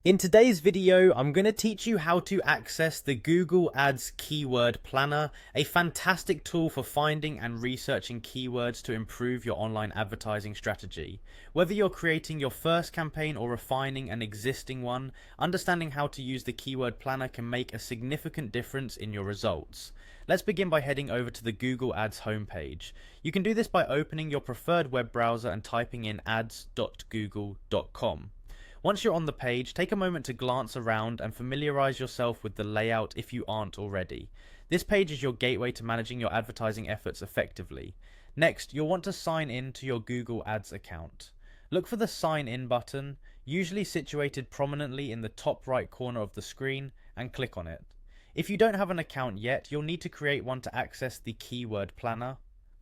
In today's video, I'm going to teach you how to access the Google Ads Keyword Planner, a fantastic tool for finding and researching keywords to improve your online advertising strategy. Whether you're creating your first campaign or refining an existing one, understanding how to use the Keyword Planner can make a significant difference in your results. Let's begin by heading over to the Google Ads homepage. You can do this by opening your preferred web browser and typing in ads.google.com. Once you're on the page, take a moment to glance around and familiarize yourself with the layout if you aren't already. This page is your gateway to managing your advertising efforts effectively. Next, you'll want to sign in to your Google Ads account. Look for the Sign In button, usually situated prominently in the top right corner of the screen, and click on it. If you don't have an account yet, you'll need to create one to access the Keyword Planner.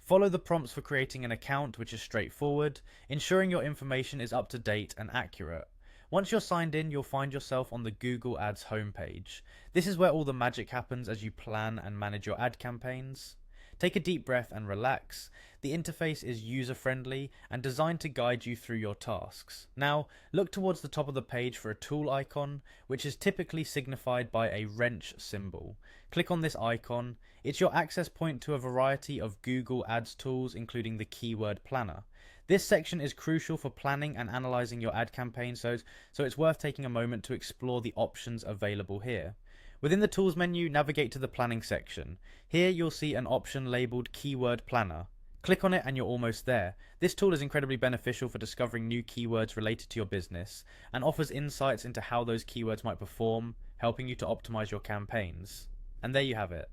Follow the prompts for creating an account, which is straightforward, ensuring your information is up to date and accurate. Once you're signed in, you'll find yourself on the Google Ads homepage. This is where all the magic happens as you plan and manage your ad campaigns. Take a deep breath and relax. The interface is user-friendly and designed to guide you through your tasks. Now, look towards the top of the page for a tool icon, which is typically signified by a wrench symbol. Click on this icon. It's your access point to a variety of Google Ads tools, including the Keyword Planner. This section is crucial for planning and analyzing your ad campaign, so it's worth taking a moment to explore the options available here. Within the Tools menu, navigate to the Planning section. Here you'll see an option labeled Keyword Planner. Click on it and you're almost there. This tool is incredibly beneficial for discovering new keywords related to your business and offers insights into how those keywords might perform, helping you to optimize your campaigns. And there you have it.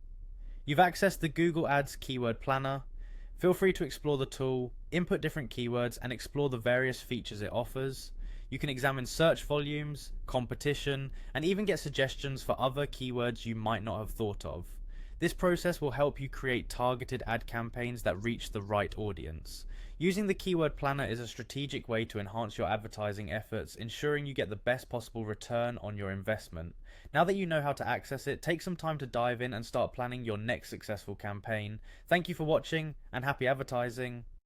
You've accessed the Google Ads Keyword Planner. Feel free to explore the tool, input different keywords, and explore the various features it offers. You can examine search volumes, competition, and even get suggestions for other keywords you might not have thought of. This process will help you create targeted ad campaigns that reach the right audience. Using the Keyword Planner is a strategic way to enhance your advertising efforts, ensuring you get the best possible return on your investment. Now that you know how to access it, take some time to dive in and start planning your next successful campaign. Thank you for watching, and happy advertising.